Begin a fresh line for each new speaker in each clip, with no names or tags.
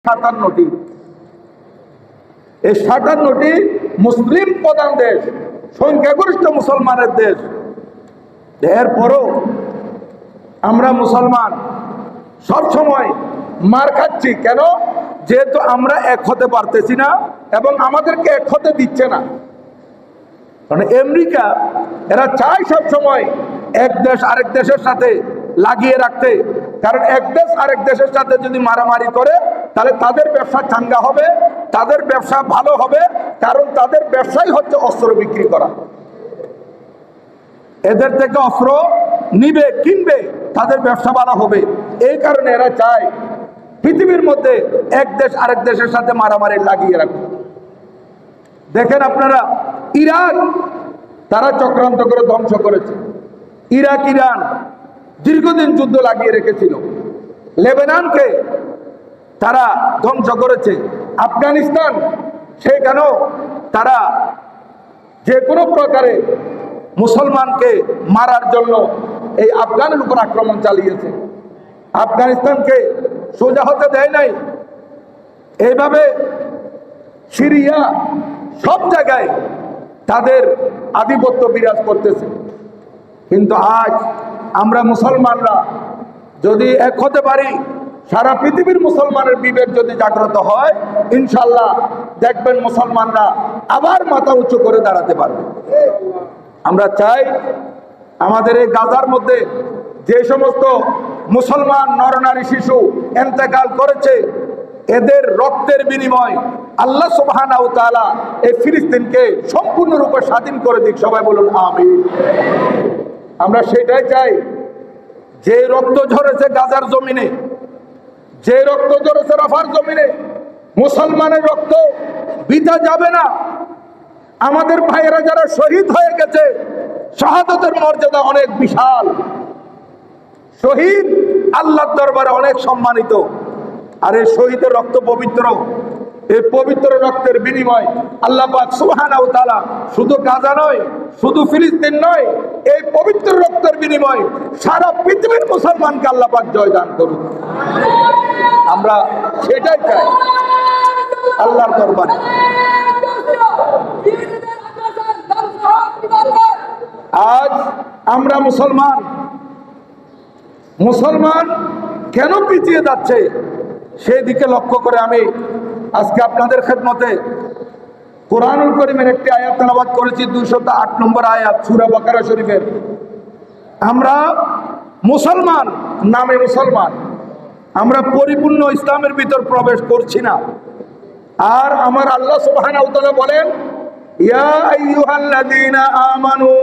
57টি। এই 57টি মুসলিম প্রধান দেশ, সংখ্যাগরিষ্ঠ মুসলমানের দেশ। এরপরও আমরা মুসলমান সব সময় মার খাচ্ছি কেন? যেহেতু আমরা এক হতে পারতেছি না এবং আমাদেরকে এক হতে দিচ্ছে না। কারণ আমেরিকা এরা চায় সব সময় এক দেশ আরেক দেশের সাথে লাগিয়ে রাখতে, কারণ এক দেশ আরেক দেশের সাথে যদি মারামারি করে তাহলে তাদের ব্যবসা চাঙ্গা হবে, তাদের ব্যবসা ভালো হবে, কারণ তাদের ব্যবসাই হচ্ছে অস্ত্র বিক্রি করা। এদের থেকে অস্ত্র নিবে, কিনবে, তাদের ব্যবসা ভালো হবে। এই কারণে এরা চায় পৃথিবীর মধ্যে এক দেশ আরেক দেশের সাথে মারামারি লাগিয়ে রাখবে। দেখেন আপনারা, ইরাক তারা চক্রান্ত করে ধ্বংস করেছে। ইরাক ইরান দীর্ঘদিন যুদ্ধ লাগিয়ে রেখেছিল। লেবাননকে তারা ধ্বংস করেছে। আফগানিস্তান সেখানেও তারা যে কোনো প্রকারে মুসলমানকে মারার জন্য এই আফগানের উপর আক্রমণ চালিয়েছে। আফগানিস্তানকে সোজা হতে দেয় নাই। এইভাবে সিরিয়া সব জায়গায় তাদের আধিপত্য বিরাজ করতেছে। কিন্তু আজ আমরা মুসলমানরা যদি এক হতে পারি, সারা পৃথিবীর মুসলমানের বিবেক যদি জাগ্রত হয়, ইনশাল্লাহ দেখবেন মুসলমানরা আবার মাথা উঁচু করে দাঁড়াতে পারবে। আমরা চাই আমাদের এই গাজার মধ্যে যে সমস্ত মুসলমান নরনারী শিশু ইন্তেকাল করেছে, এদের রক্তের বিনিময় আল্লাহ সুবহানাহু ওয়া তাআলা এই ফিলিস্তিনকে সম্পূর্ণরূপে স্বাধীন করে দিক। সবাই বলুন আমিন। আমরা সেটাই চাই। যে রক্ত ঝরেছে গাজার জমিনে, যে রক্ত ঝরেছে রাফার জমিনে, মুসলমানের রক্ত বৃথা যাবে না। আমাদের ভাইয়েরা যারা শহীদ হয়ে গেছে, শাহাদাতের মর্যাদা অনেক বিশাল। শহীদ আল্লাহর দরবারে অনেক সম্মানিত। আর এই শহীদের রক্ত পবিত্র। এই পবিত্র রক্তের বিনিময় আল্লাহ পাক সুবহানাহু ওয়া তাআলা শুধু গাজা নয়, শুধু ফিলিস্তিন নয়, এই পবিত্র রক্তের বিনিময় সারা পৃথিবীর মুসলমানকে আল্লাহ পাক জয়দান করুন। আমরা সেটাই চাই আল্লাহর দরবারে। আজ আমরা মুসলমান কেন পিছিয়ে যাচ্ছে সেই দিকে লক্ষ্য করে আমি আজকে আপনাদের খেদমতে কোরআনুল কারীমের একটি আয়াত তেলাওয়াত করেছি, 208 নম্বর আয়াত সূরা বাকারা শরীফের। আমরা মুসলমান, নামে মুসলমান, আমরা পরিপূর্ণ ইসলামের ভিতর প্রবেশ করছি না। আর আমার আল্লাহ সুবহানাহু ওয়া তাআলা বলেন, ইয়া আইয়ুহাল্লাযীনা আমানু,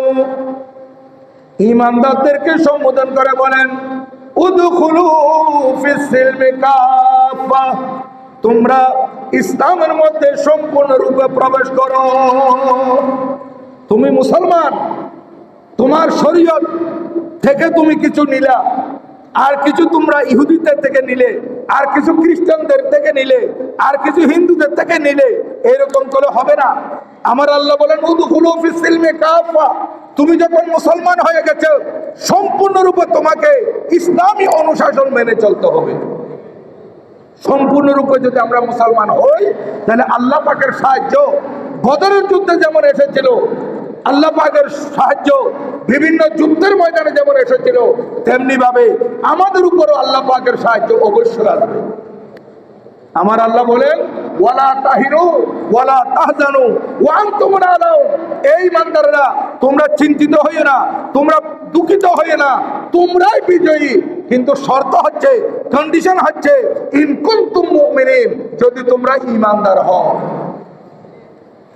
ঈমানদারদেরকে সম্বোধন করে বলেন, উদখুলু ফিস সিলমি কাফা, তোমরা ইসলামের মধ্যে সম্পূর্ণরূপে প্রবেশ করো। তুমি মুসলমান, তোমার শরীয়ত থেকে তুমি কিছু নিলা, আর কিছু তোমরা ইহুদিদের থেকে নিলে, আর কিছু খ্রিস্টানদের থেকে নিলে, আর কিছু হিন্দুদের থেকে নিলে, এরকম করে হবে না। আমার আল্লাহ বলেন, উদখুলু ফিস সিলমি কাফা, তুমি যখন মুসলমান হয়ে গেছো, সম্পূর্ণরূপে তোমাকে ইসলামী অনুশাসন মেনে চলতে হবে। সম্পূর্ণরূপে যদি আমরা মুসলমান হই, তাহলে আল্লাহ পাকের সাহায্য বদরের যুদ্ধে যেমন এসেছিল, আল্লাহ পাকের সাহায্য বিভিন্ন যুদ্ধের ময়দানে যেমন এসেছিল, তেমনি ভাবে আমাদের উপরও আল্লাহ পাকের সাহায্য অবশ্যই আসবে। আমার আল্লাহ বলেন, ওয়ালা তাহিনু ওয়ালা তাহজানু ওয়া আনতুমুল আলাউন, এই ইমানদাররা তোমরা চিন্তিত হইও না, তোমরা দুঃখিত হইও না, তোমরাই বিজয়ী। কিন্তু শর্ত হচ্ছে, কন্ডিশন হচ্ছে, ইন কুনতুম মুমিনিন, যদি তোমরা ঈমানদার হও।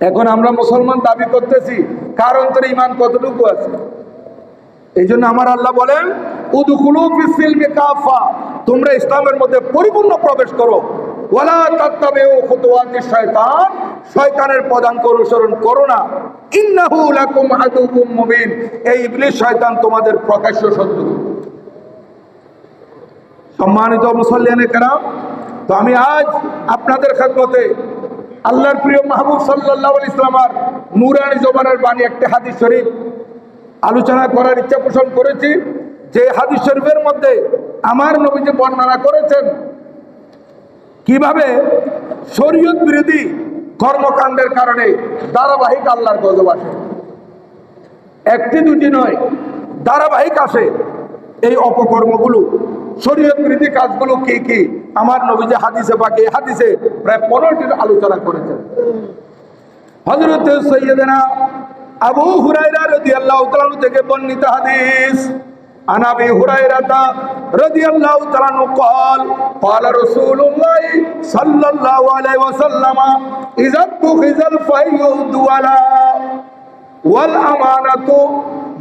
এখন আমরা মুসলমান দাবি করতেছি, কার অন্তরে ঈমান কতটুকু আছে? এই জন্য আমার আল্লাহ বলেন, উদখুলু ফিস সিলমি কাফা, তোমরা ইসলামের মধ্যে পরিপূর্ণ প্রবেশ করো। ওয়ালা তাত্তাবিউ খুতুওয়াতিশ শায়তান, শয়তানের পদাঙ্ক অনুসরণ করো না। ইন্নাহু লাকুম আদুউম মুবিন, এই ইবলিস শয়তান তোমাদের প্রকাশ্য শত্রু। সম্মানিত মুসল্লিয়ানে কেরাম, তো আমি আজ আপনাদের খেদমতে আল্লাহর প্রিয় মাহবুব সাল্লাল্লাহু আলাইহি ওয়াসাল্লামের নূরানি জবানের বাণী একটি হাদিস শরীফ আলোচনা করার ইচ্ছা পোষণ করেছি। যে হাদিস শরীফের মধ্যে আমার নবীজি বর্ণনা করেছেন কিভাবে শরীয়ত বিরোধী কর্মকাণ্ডের কারণে ধারাবাহিক আল্লাহর গজব আসে। একটি দুটি নয়, ধারাবাহিক আসে এই অপকর্মগুলো। শরীয়ত বিরোধী কাজগুলো কি কি আমার নবীজি হাদিসে পাকে হাদিসে প্রায় 15টির আলোচনা করেছেন। হযরত সাইয়্যিদানা আবু হুরায়রা রাদিয়াল্লাহু তাআলা থেকে বর্ণিত হাদিস, আন আবি হুরায়রা রাদিয়াল্লাহু তাআলা قال قال رسول الله صلى الله عليه وسلم اذا اتخذ الفيء ولا والامانه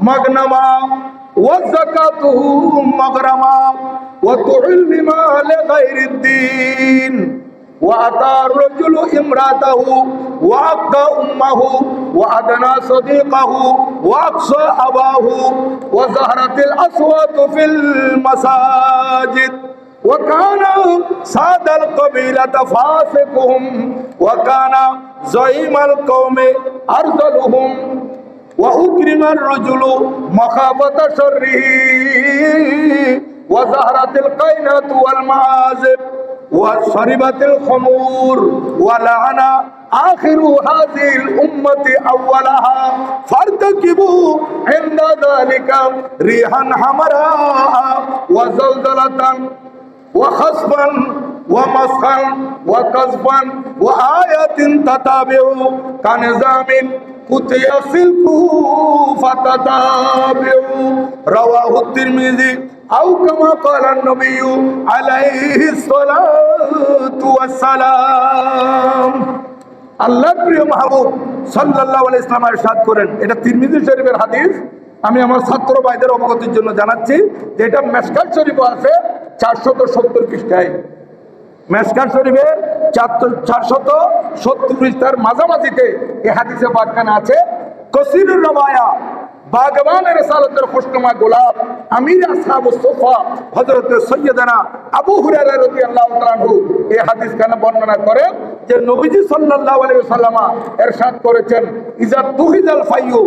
مغنما والزكاه مغرما وتعلم لغير الدين وأتى الرجل امرأته وأقى أمه وأدنى صديقه وأقصى أباه وظهرت الأصوات في المساجد وكان ساد القبيلة فاسقهم وكان زعيم القوم أرذلهم وأكرم الرجل مخافة شره وظهرت القينة والمعازف وشربت الخمور ولعن آخر هذه الأمة أولها فارتكبوا عند ذلك ريحا حمراء وزلزلة وخسفا ومسخا وقذفا وآية تتابع كنظام قطع سلكه فتتابع رواه الترمذي أو كما قال النبي عليه الصلاة والسلام। আল্লাহর প্রিয় মাহবুব সাল্লাল্লাহু আলাইহি ওয়াসাল্লাম ইরশাদ করেন, এটা তিরমিজি শরীফের হাদিস। আমি আমার ছাত্র ভাইদের অবগতির জন্য জানাচ্ছি যে এটা মেশকাত শরীফে আছে 470 পৃষ্ঠায়। মেশকাত শরীফের 470 পৃষ্ঠার মাঝামাঝিতে এই হাদিসে পাকখানা আছে। কসিরুর রবায়া বাগবান রিসালাতের খুশনুমা গোলাপ আমির আসহাবুস সুফা হযরত সাইয়্যিদানা আবু হুরায়রা রাদিয়াল্লাহু তাআলা আনহু এই হাদিস খানা বর্ণনা করেন যে নবীজি সাল্লাল্লাহু আলাইহি ওয়াসাল্লাম ইরশাদ করেছেন, ইজা তুহিজাল ফাইয়ু